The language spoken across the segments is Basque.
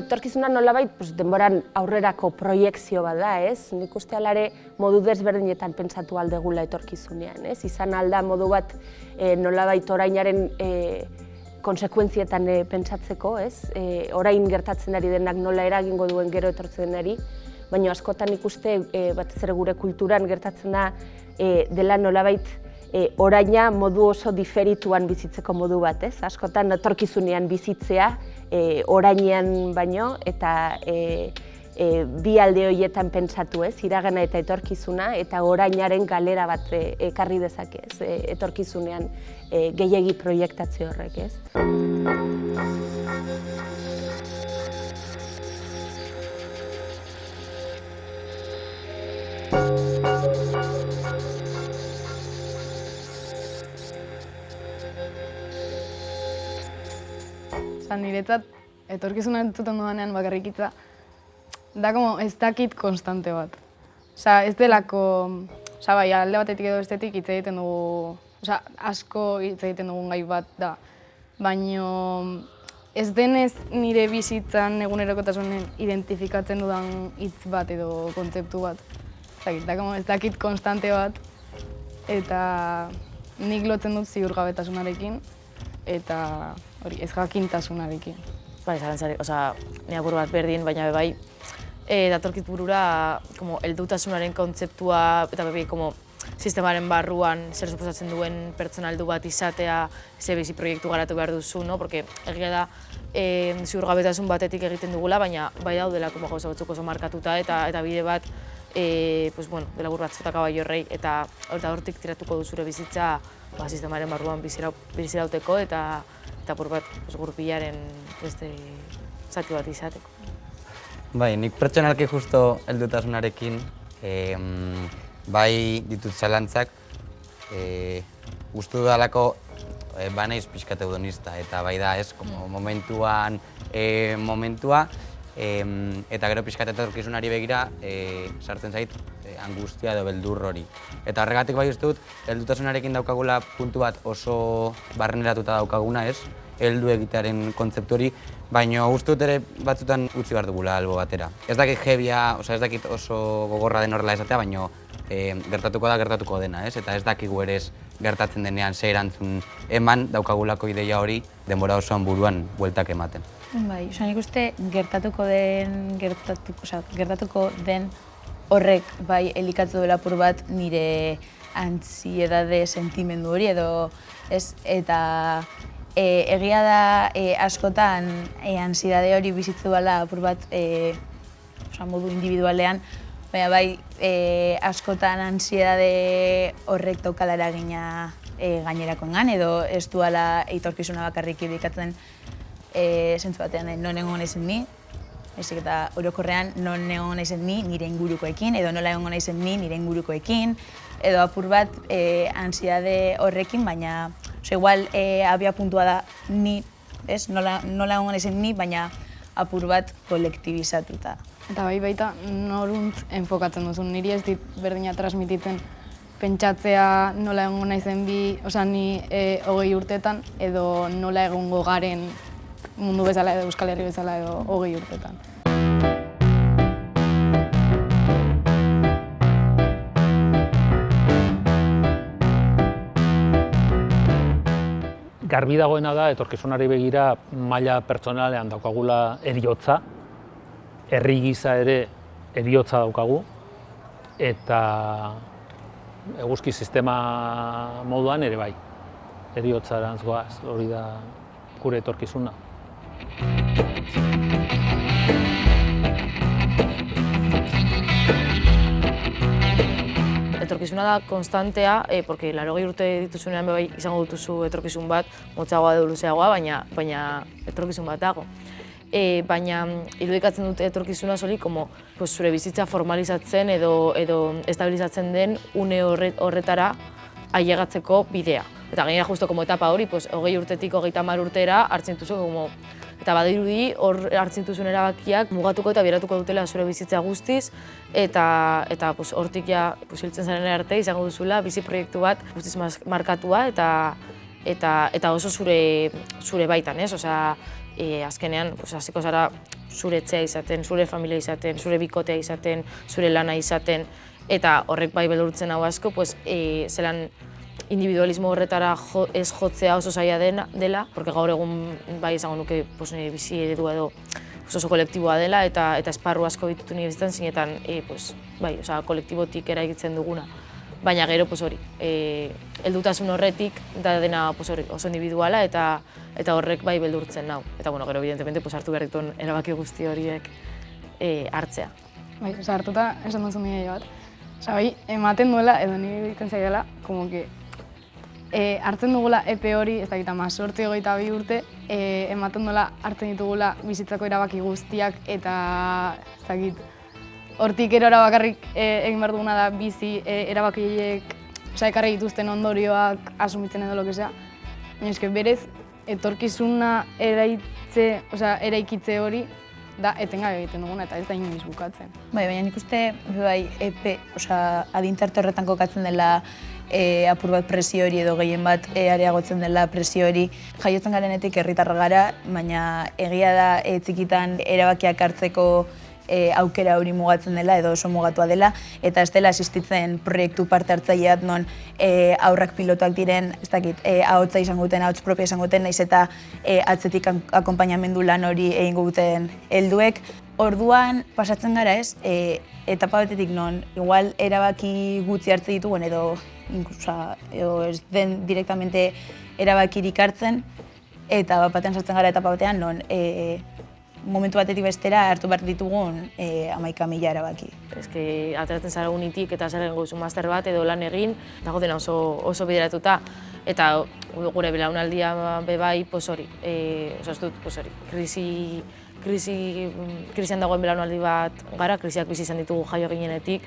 etorkizuna nolabait denboran aurrerako proiekzio bat da, ez? Nik uste alare modu desberdinetan pentsatu aldegula etorkizunean, ez? Izan alda modu bat nolabait orainaren konsekuentzietan pentsatzeko, ez? Orain gertatzen ari denak nola eragingo duen gero etortzen denari, baina askotan ikuste batez ere gure kulturan gertatzen da dela nolabait oraina modu oso diferituan bizitzeko modu bat, ez? Askotan etorkizunean bizitzea orainean baino eta bi alde horietan pentsatu, ez? Iragana eta etorkizuna eta orainaren galera bat ekarri dezake, ez? Etorkizunean gehiegi proiektatze horrek, ez? Niretzat, etorkizuna entzuten dudanean bakarrik hitza, da ez dakit konstante bat. Ez delako, bai, alde batetik edo bestetik hitz egiten dugu, asko hitz egiten dugun gai bat da. Baina ez denez nire bizitzan egunerokotasunen identifikatzen dudan hitz bat edo kontzeptu bat. Ez dakit konstante bat, eta nik lotzen dut ziurgabetasunarekin, eta hori, ez jakintasunarekin. Bai, zalantzari, nire apur bat berdin, baina bai, datorkit burura heldutasunaren kontzeptua eta bebi sistemaren barruan zer suposatzen duen pertsonaldu bat izatea, ze bizi proiektu garatu behar duzu, porque egia da ziurgabetasun batetik egiten dugula, baina bai daudela gauza batzuk oso markatuta eta bide bat dela bur bat zota kabaio horrei eta hortik tiratuko du zure bizitza sistemaren barruan bizirauteko eta apur bat gurpilaren beste zati bat izateko. Bai, nik pertsonalki justo heldutasunarekin bai ditut zalantzak, uste dudalako banaiz pixkat eudonista eta bai da ez, momentua eta gero pixkat etorkizunari begira sartzen zait angustia edo beldur hori. Eta horregatik bai uste dut, heldutasunarekin daukagula puntu bat oso barneratuta daukaguna ez, heldu egitearen kontzeptu hori, baina uste dut ere batzutan utzi behar dugula albo batera. Ez dakit jebia, ez dakit oso gogorra den horrela esatea, baina gertatuko dena, ez? Eta ez dakigu ere gertatzen denean ze erantzun eman daukagulako ideia hori denbora osoan buruan bueltak ematen. Bai, nik uste gertatuko den horrek bai elikatu dela apur bat nire antsiedade sentimendu hori edo ez, eta egia da askotan ansiedade hori bizitzu dela apur bat modu individualean, baina bai askotan ansiedade horrek daukala eragina gainerakoengan edo ez duela etorkizuna bakarrik irudikatzen zentzu batean non egongo naizen ni, baizik eta orokorrean non egongo naizen ni nire ingurukoekin edo nola egongo naizen ni nire ingurukoekin edo apur bat ansiedade horrekin, baina igual abia puntua da ni, nola egongo naizen ni, baina apur bat kolektibizatuta. Eta bai baita noruntz enfokatzen duzun, niri ez dit berdina transmititzen pentsatzea nola egongo naizen ni 20 urtetan edo nola egongo garen mundu bezala edo Euskal Herri bezala edo 20 urtetan. Garbi dagoena da, etorkizunari begira maila pertsonalean daukagula heriotza, herri gisa ere heriotza daukagu, eta eguzki sistema moduan ere bai, heriotzarantz goaz, hori da gure etorkizuna. Etorkizuna da konstantea, porque 80 urte dituzunean bai izango dutuzu etorkizun bat, motzagoa edo luzeagoa, baina etorkizun bat dago. Baina irudikatzen dut etorkizuna soli zure bizitza formalizatzen edo estabilizatzen den une horretara ailegatzeko bidea. Eta gainera justo etapa hori, 20 urtetik 30 urtera hartzen dituzu, eta badirudi hor hartzen dituzun erabakiak mugatuko eta biratuko dutela zure bizitza guztiz, eta hortik hiltzen zaren arte izango duzula bizi proiektu bat guztiz markatua eta oso zure baitan, ez? Azkenean hasiko zara zure etxea izaten, zure familia izaten, zure bikotea izaten, zure lana izaten, eta horrek bai beldurtzen hau asko, zelan individualismo horretara ez jotzea oso zaila dela, porque gaur egun bai izango nuke nire bizi eredua edo oso kolektiboa dela eta esparru asko ditutu nire bizitzen zinetan bai, kolektibotik eraikitzen duguna. Baina gero hori, heldutasun horretik da dena oso individuala eta horrek bai beldurtzen nau. Eta gero evidentemente hartu behar dituen erabaki guzti horiek hartzea. Bai, hartuta esan duzun nire bat. Bai, ematen duela, edo nire egiten zaidala, hartzen dugula epe hori, ez dakit 18-22 urte, ematen duela hartzen ditugula bizitzako erabaki guztiak eta ez dakit, hortik erora bakarrik egin behar duguna da bizi erabakiek ekarri dituzten ondorioak asumitzen edo lokesea. Baina eske berez, etorkizuna eraikitze hori da etengabe egiten duguna eta ez da inoiz bukatzen. Bai, baina nik uste epe, adintarte horretan kokatzen dela apur bat presio hori edo gehien bat areagotzen dela presio hori. Jaiotzen garenetik herritarra gara, baina egia da txikitan erabakiak hartzeko aukera hori mugatzen dela edo oso mugatua dela eta ez dela asistitzen proiektu parte hartzaileak non aurrak pilotoak diren, ez dakit, ahotsa izango duten, ahots propia izango duten, naiz eta atzetik akonpainamendu lan hori egingo duten helduek. Orduan pasatzen gara etapa batetik non igual erabaki gutxi hartze ditugun edo ez den direktamente erabakirik hartzen eta bat batean sartzen gara etapa batean non momentu batetik bestera hartu behar ditugun 11.000 erabaki. Ateratzen zara unitik eta zer egingo duzu master bat edo lan egin, dago dena oso bideratuta. Eta gure belaunaldia bebai, hori, krisian dagoen belaunaldi bat gara, krisiak bizi izan ditugu jaio ginenetik,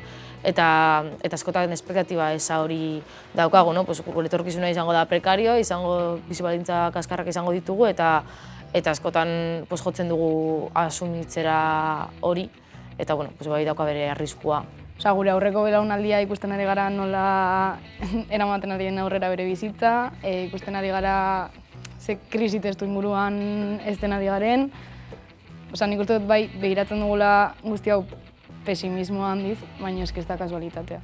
eta askotan espektatiba eza hori daukagu, gure etorkizuna izango da prekario, bizi baldintza kaskarrak izango ditugu, eta askotan jotzen dugu asumitzera hori, eta bai dauka bere arriskua. Gure aurreko belaunaldia ikusten ari gara nola eramaten ari den aurrera bere bizitza, ikusten ari gara ze krisi testu inguruan ez den ari garen. Nik uste dut bai begiratzen dugula guzti hau pesimismo handiz, baina ez da kasualitatea.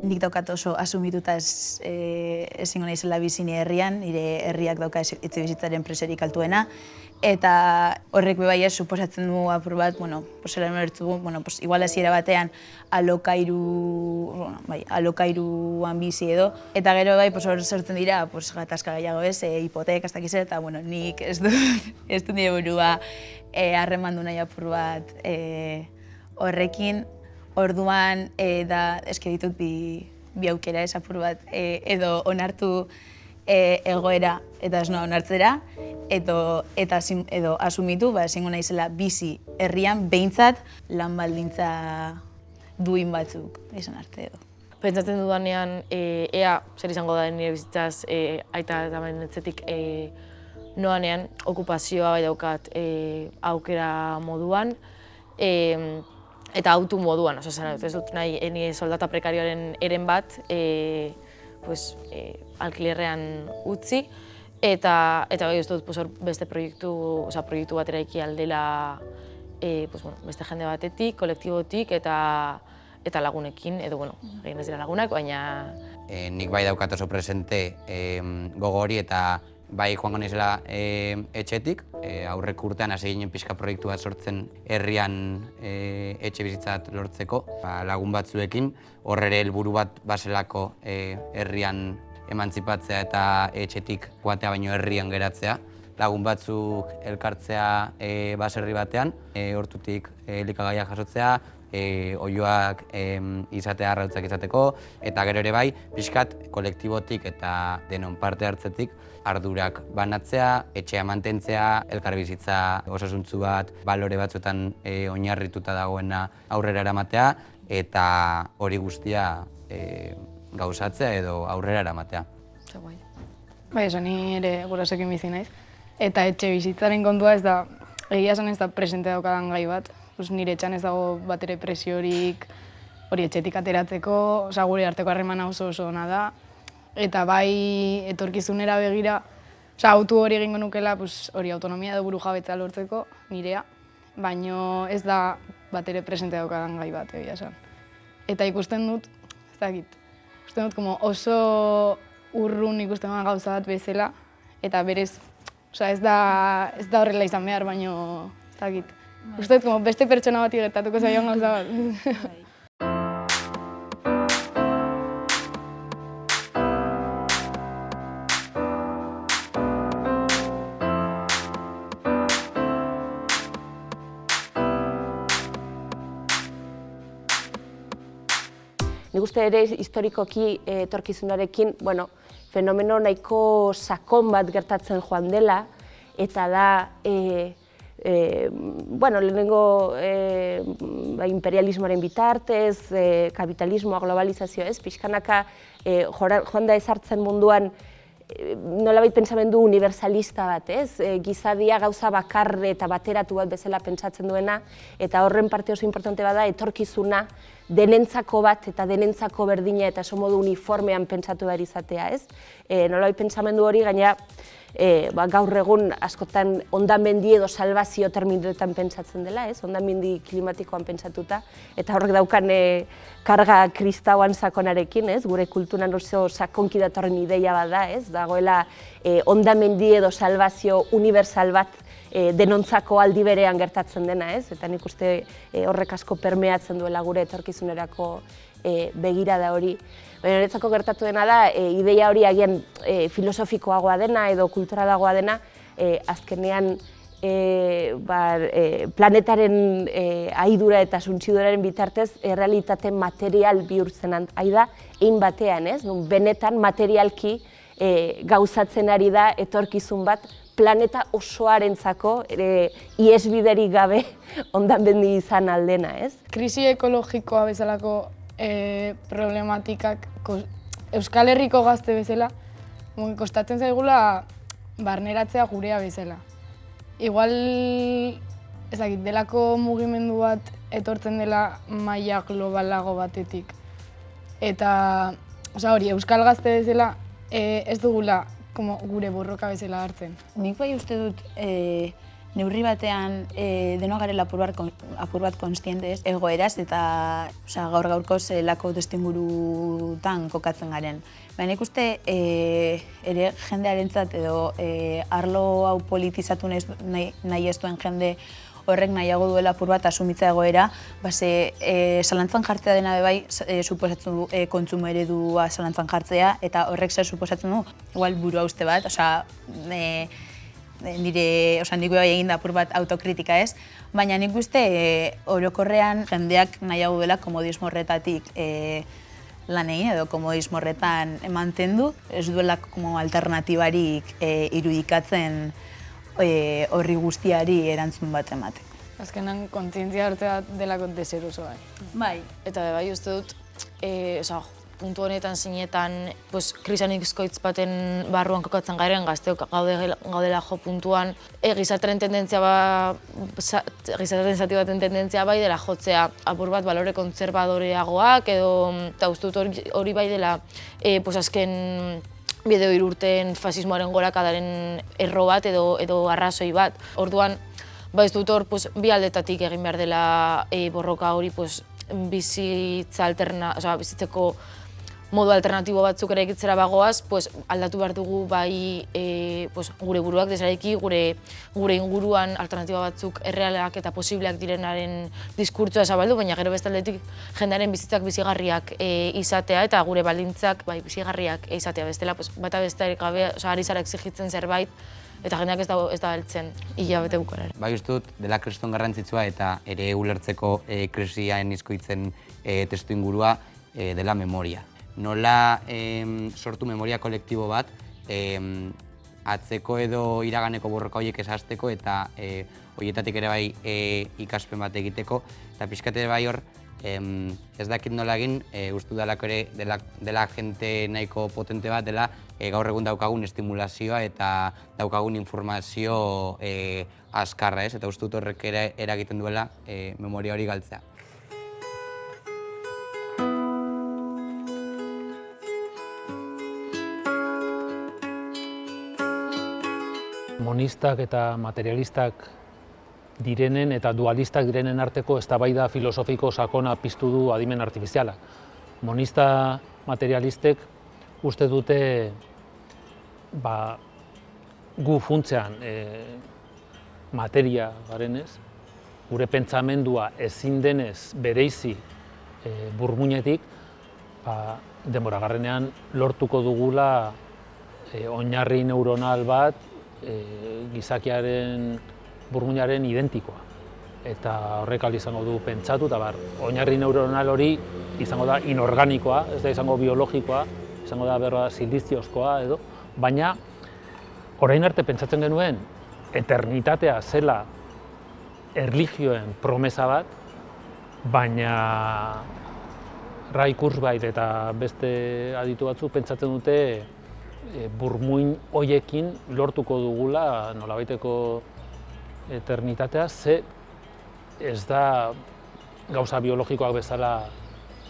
Nik daukat oso asumituta ezingo naizela bizi nire herrian, nire herriak dauka etxebizitzaren presiorik altuena, eta horrek bebai suposatzen du apur bat, igual hasiera batean alokairuan bizi edo, eta gero bai hor sortzen dira gatazka gehiago hipoteka, ez dakiz eta nik ez dut nire burua harremandu nahi apur bat horrekin. Orduan ditut bi aukera apur bat, edo onartu egoera eta ez noa onartzera, edo asumitu, ezingo naizela bizi herrian behintzat lan baldintza duin batzuk izan arte edo. Pentsatzen dudanean, ea zer izango da nire bizitzaz aita eta etxetik noanean okupazioa bai daukat aukera moduan, eta autu moduan, ez dut nahi nire soldata prekarioaren eren bat alkilerrean utzi, eta bai ez dut beste proiektu bat eraiki aldela beste jende batetik, kolektibotik eta lagunekin, edo egin ez dira lagunak, baina... Nik bai daukat oso presente gogo hori eta bai joango nizela etxetik, aurreko urtean hasi ginen pixka proiektu bat sortzen herrian etxe bizitzat lortzeko lagun batzuekin. Hor ere helburu bat baselako herrian emantzipatzea eta etxetik joatea baino herrian geratzea. Lagun batzuk elkartzea baserri batean, hortutik elikagaiak jasotzea, oiloak izatea arrautzak izateko, eta gero ere bai, pixkat kolektibotik eta denon parte hartzetik ardurak banatzea, etxea mantentzea, elkarbizitza osasuntsu bat, balore batzuetan oinarrituta dagoena aurrera eramatea, eta hori guztia gauzatzea edo aurrera eramatea. Bai, ni ere gurasoekin bizi naiz. Eta etxe bizitzaren kontua ez da, egia esan ez da presente daukadan gai bat. Nire etxean ez dago bat ere presiorik hori etxetik ateratzeko, gure arteko harremana oso ona da, eta bai etorkizunera begira, autu hori egingo nukela, hori autonomia edo buru jabetza lortzeko, nirea, baino ez da bat ere presente daukadan gai bat, egia esan. Eta ikusten dut, ez dakit, ikusten dut oso urrun ikusten dut gauza bat bezala, eta berez, ez da horrela izan behar, baino, ez dakit. Uste dut, beste pertsona bati gertatuko zaion gauza bat. Nik uste ere historikoki etorkizunarekin, fenomeno nahiko sakon bat gertatzen joan dela, eta da, lehenengo imperialismoaren bitartez, kapitalismoa, globalizazioa, pixkanaka joan da ezartzen munduan nolabait pentsamendu universalista bat, gizadia gauza bakar eta bateratu bat bezala pentsatzen duena, eta horren parte oso importante bada etorkizuna denentzako bat eta denentzako berdina eta oso modu uniformean pentsatu behar izatea, nolabait pentsamendu hori gaina gaur egun askotan hondamendi edo salbazio terminoetan pentsatzen dela, hondamendi klimatikoan pentsatuta, eta horrek daukan karga kristauan sakonarekin, gure kulturan oso sakonki datorren ideia bat da, dagoela hondamendi edo salbazio universal bat denontzako aldi berean gertatzen dena, eta nik uste horrek asko permeatzen duela gure etorkizunerako begirada hori. Baina niretzako gertatu dena da, ideia hori agian filosofikoagoa dena edo kulturalagoa dena, azkenean planetaren aidura eta suntziduraren bitartez errealitate material bihurtzen ari da, hein batean, benetan materialki gauzatzen ari da etorkizun bat planeta osoarentzako ihesbiderik gabe hondamendi izan aldena. Krisi ekologikoa bezalako problematikak Euskal Herriko gazte bezala kostatzen zaigula barneratzea gurea bezala. Igual, delako mugimendu bat etortzen dela maila globalago batetik. Eta, hori, Euskal gazte bezala ez dugula gure borroka bezala hartzen. Nik bai uste dut neurri batean denok garela apur bat konstientez egoeraz eta gaur-gaurko zelako testuingurutan kokatzen garen. Baina nik uste ere jendearentzat edo arlo hau politizatu nahi ez duen jende horrek nahiago duela apur bat asumitza egoera, zalantzan jartzea dena bai suposatzen du kontsumo eredua zalantzan jartzea, eta horrek zer suposatzen du, igual burua uste bat, nik bai egin da apur bat autokritika ez, baina nik uste orokorrean jendeak nahiago duela komodismo horretatik lan egin edo komodismo horretan mantendu, ez duela alternatibarik irudikatzen horri guztiari erantzun bat emateko. Azkenan kontzientzia hartzea delako deserosoa. Bai. Eta bai uste dut, puntu honetan zinetan krisanizkoitz baten barruan kokatzen garen gazteok gaudela jo puntuan gizartaren zati baten tendentzia bai dela jotzea apur bat balore kontserbadoreagoak eta uste dut hori bai dela azken bideo irurten fasismoaren gorakadaren erro bat edo arrazoi bat. Orduan, ez dut hor bi aldetatik egin behar dela borroka hori bizitzeko modu alternatibo batzuk ere egitzera bagoaz, aldatu behar dugu bai gure buruak desareki, gure inguruan alternatiba batzuk errealak eta posibleak direnaren diskurtsoa zabaldu, baina gero bestaldetik jendearen bizitzak bizigarriak izatea eta gure baldintzak bizigarriak izatea bestela, bata besterik gabe ari zara exigitzen zerbait eta jendeak ez da heltzen hilabete bukaera. Bai uste dut dela kriston garrantzitsua eta ere ulertzeko krisiaren izkoitzen testuingurua dela memoria. Nola sortu memoria kolektibo bat atzeko edo iraganeko borroka horiek esazteko eta horietatik ere bai ikaspen bat egiteko. Eta pixkat ere bai hor ez dakit nola egin, uste dalako ere dela jente nahiko potente bat dela gaur egun daukagun estimulazioa eta daukagun informazio azkarra, eta uste dut horrek ere eragiten duela memoria hori galtzea. monistak eta materialistak direnen eta dualistak direnen arteko eztabaida filosofiko sakona piztu du adimen artifizialak. Monista materialistek uste dute gu funtsean materia garenez, gure pentsamendua ezin denez bereizi burmuinetik, denbora garrenean lortuko dugula oinarri neuronal bat gizakiaren burmuinaren identikoa. Eta horrek izango du pentsatu, eta oinarri neuronal hori izango da inorganikoa, ez da izango biologikoa, izango da berra siliziozkoa edo, baina orain arte pentsatzen genuen eternitatea zela erlijioen promesa bat, baina Ray Kurzweil eta beste aditu batzuk pentsatzen dute burmuin hoiekin lortuko dugula nolabaiteko eternitatea, ze ez da gauza biologikoak bezala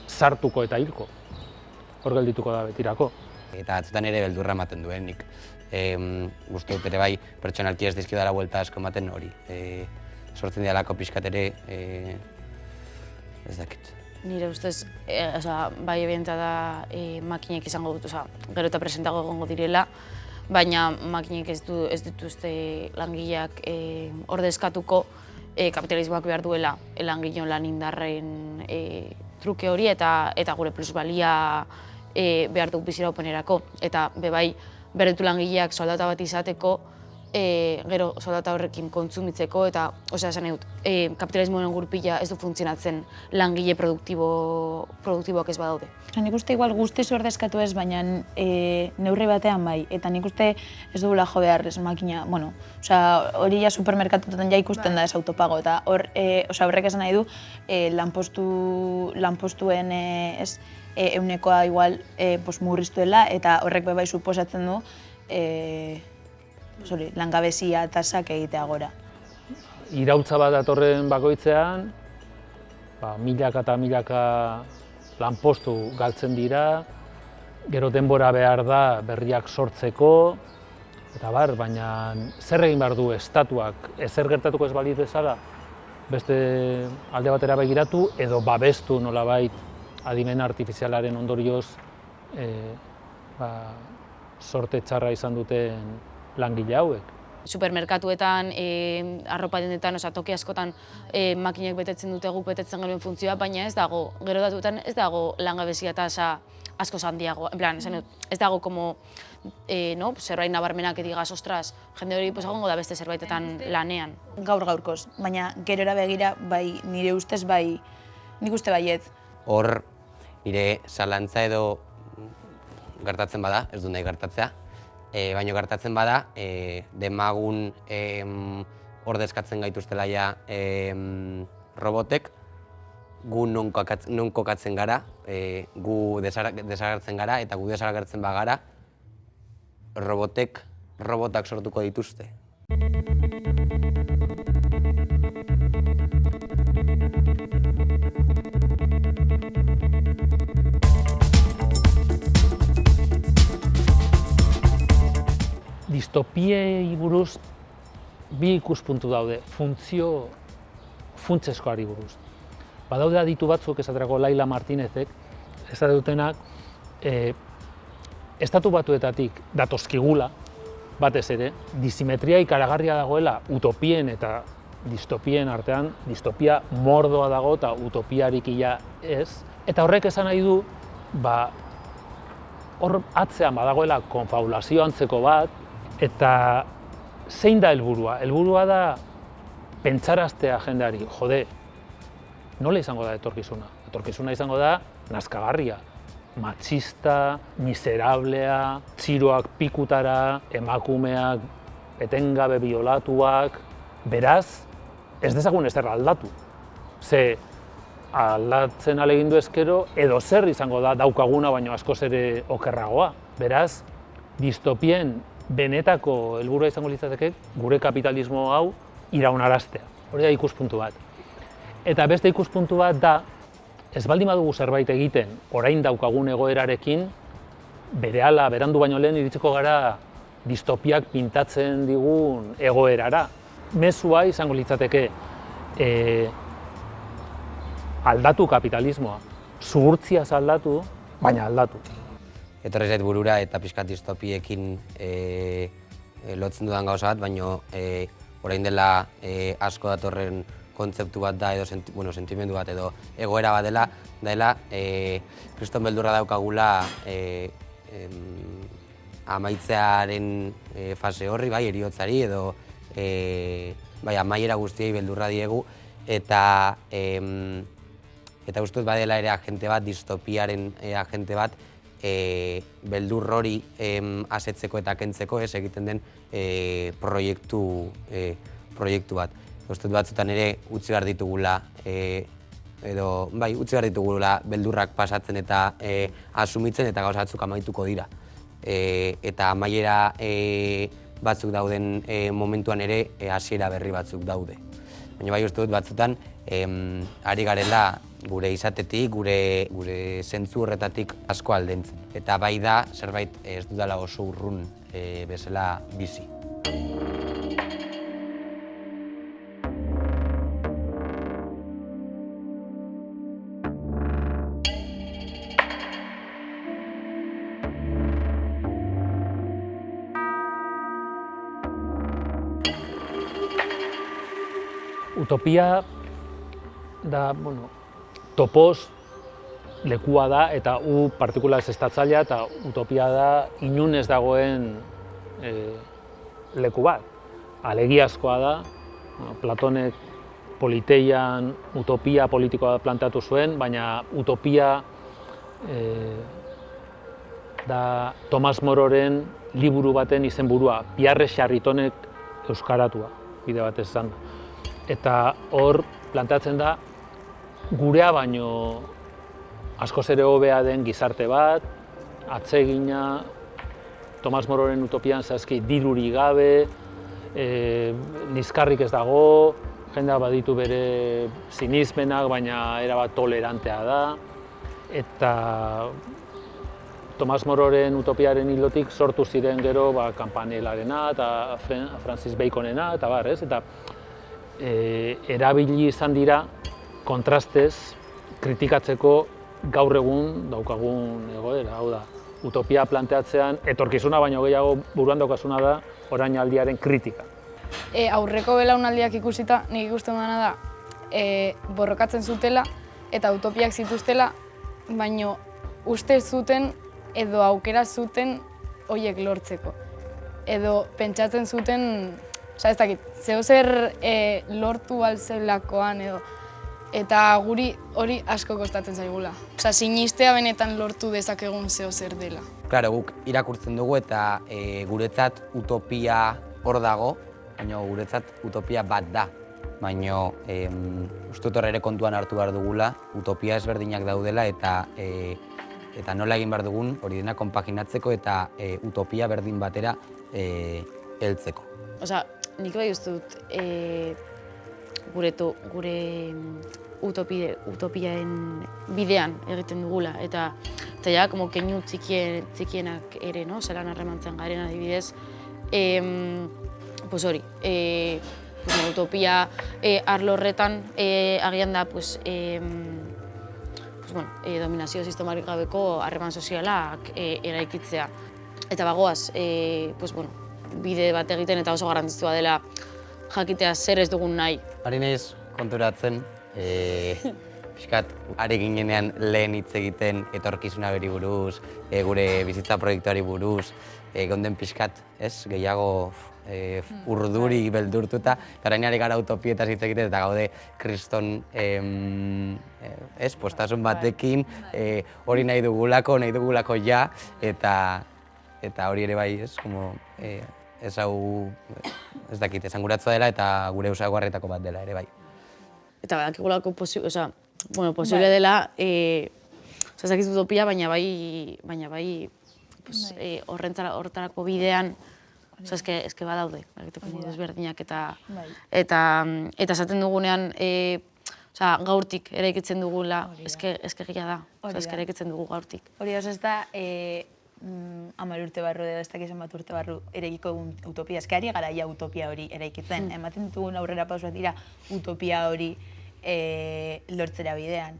sartuko eta hilko. Hor geldituko da betirako. Eta atzutan ere beldurra ematen duen, nik uste dut ere bai pertsonalki ez dizkidala buelta asko ematen hori. Sortzen dialako pixkat ere, ez dakit. Nire ustez, bai ebidentea da makinek izango dut, gero eta presentago egongo direla, baina makinek ez dituzte langileak ordezkatuko kapitalismoak behar duela langileon lan indarren truke hori eta gure plusbalia behar duk biziraupenerako. Eta bebai berretu langileak soldata bat izateko, gero soldata horrekin kontsumitzeko eta, esan dut, kapitalismoen gurpila ez du funtzionatzen langile produktiboak ez badaude. Nik uste igual guztiz ordezkatu ez, baina neurri batean bai, eta nik uste ez dugula jo behar ez makina, hori ja supermerkatuetan ja ikusten da ez autopago, eta horrek esan nahi du lanpostuen eunekoa igual murriztuela, eta horrek bai suposatzen du langabezia tasak egitea gora. Iraultza bat datorren bakoitzean, milaka eta milaka lanpostu galtzen dira, gero denbora behar da berriak sortzeko, eta baina zer egin behar du estatuak, ezer gertatuko ez balitz bezala, beste alde batera begiratu, edo babestu nolabait adimen artifizialaren ondorioz sorte txarra izan duten langile hauek. Supermerkatuetan, arropa dendetan, toki askotan makinek betetzen dute guk betetzen genuen funtzioa, baina ez dago, gero datuetan ez dago langabezia tasa asko handiago. En plan, ez dago como zerbait nabarmenak edigaz, ostras, jende hori egongo da beste zerbaitetan lanean. Gaur-gaurkoz, baina gerora begira, bai, nire ustez bai, nik uste baiet. Hor, nire zalantza edo gertatzen bada, ez du nahi gertatzea, baina gertatzen bada, demagun ordezkatzen gaituztela ja robotek, gu non kokatzen gara, gu desagertzen gara, eta gu desagertzen bagara, robotak sortuko dituzte. Distopiei buruz bi ikuspuntu daude, funtseskoari buruz. Badaude aditu batzuk, esaterako Laila Martinezek, esaten dutenak, estatu batuetatik datozkigula, batez ere, disimetria ikaragarria dagoela utopien eta distopien artean, distopia mordoa dago eta utopiarik ia ez. Eta horrek esan nahi du, hor atzean badagoela konfabulazio antzeko bat, eta zein da helburua? Helburua da pentsaraztea jendeari, jode, nola izango da etorkizuna? Etorkizuna izango da nazkagarria, matxista, miserablea, txiroak pikutara, emakumeak etengabe biolatuak, beraz, ez dezagun ezer aldatu. Ze aldatzen ahalegindu ezkero, edo zer izango da daukaguna baino askoz ere okerragoa. Beraz, distopien benetako helburua izango litzateke gure kapitalismo hau iraunaraztea. Hori da ikuspuntu bat. Eta beste ikuspuntu bat da, ez baldin badugu zerbait egiten orain daukagun egoerarekin, berehala berandu baino lehen iritsiko gara distopiak pintatzen digun egoerara. Mezua izango litzateke aldatu kapitalismoa, zuhurtziaz aldatu, baina aldatu. Etorri zait burura eta pixkat distopiekin lotzen dudan gauza bat, baina orain dela asko datorren kontzeptu bat da edo sentimendu bat edo egoera bat dela kriston beldurra daukagula amaitzearen fase horri, bai, heriotzari edo amaiera guztiei beldurra diegu eta uste dut badela ere agente bat, distopiaren agente bat, beldur hori asetzeko eta kentzeko egiten den proiektu bat. Uste dut batzutan ere utzi behar ditugula beldurrak pasatzen eta asumitzen eta gauza batzuk amaituko dira. Eta amaiera batzuk dauden momentuan ere hasiera berri batzuk daude. Baina bai uste dut batzutan ari garela gure izatetik, gure zentzu horretatik asko aldentzen. Eta bai da zerbait ez dudala oso urrun bezala bizi. Utopia da, topoz lekua da eta u partikula estatzailea eta utopia da inun ez dagoen leku bat. Alegiazkoa da, Platonek Politeian utopia politikoa planteatu zuen, baina utopia da Tomas Mororen liburu baten izenburua, Pierre Charritonek euskaratua, bide batez esan da. Eta hor planteatzen da gurea baino askoz ere hobea den gizarte bat, atsegina, Tomas Mororen utopian zehazki dirurik gabe, nizkarrik ez dago, jendeak baditu bere sinismenak, baina erabat tolerantea da. Eta Tomas Mororen utopiaren ildotik sortu ziren gero Campanelarena eta Francis Baconena eta bar, ez? Eta erabili izan dira kontrastez kritikatzeko gaur egun daukagun egoera, hau da, utopia planteatzean etorkizuna baino gehiago buruan daukasuna da orainaldiaren kritika. Aurreko belaunaldiak ikusita, nik ikusten dena da, borrokatzen zutela eta utopiak zituztela, baino uste zuten edo aukera zuten horiek lortzeko. Edo pentsatzen zuten, ez dakit, zeozer lortu alzelakoan edo, eta guri hori asko kostatzen zaigula. Sinistea benetan lortu dezakegun zeozer dela. Claro, guk irakurtzen dugu eta guretzat utopia hor dago, baina guretzat utopia bat da. Baina uste dut ere kontuan hartu behar dugula, utopia ezberdinak daudela eta nola egin behar dugun hori dena konpaginatzeko eta utopia berdin batera heltzeko. Osea, nik bai uste dut gure utopiaen bidean egiten dugula eta ja, como keinu txikienak ere, no? Zelan harremantzen garen adibidez, pues hori, utopia arlo horretan agian da dominazio sistemarik gabeko harreman sozialak eraikitzea. Eta bagoaz, bide bat egiten eta oso garrantzitsua dela jakitea zer ez dugun nahi. Ari naiz konturatzen, pixkat, ari ginenean lehen hitz egiten etorkizuna beri buruz, gure bizitza proiektuari buruz, gonden pixkat, gehiago urduri beldurtuta, orain ari gara utopietaz hitz egiten eta gaude kriston postasun batekin, hori nahi dugulako ja, eta hori ere bai, ez dakit, esanguratzua dela eta gure usagarrietako bat dela ere bai. Eta badakigulako posible dela, ez dakit utopia, baina bai horretarako bidean, eske badaude, desberdinak eta esaten dugunean, gaurtik eraikitzen dugula, eske egia da, eske eraikitzen dugu gaurtik. Hori ez da, 10 urte barru edo ez dakizen bat urte barru eraikiko egun utopia. Ez que ari gara ja utopia hori eraikitzen. Ematen ditugun aurrera pausoak dira utopia hori lortzera bidean.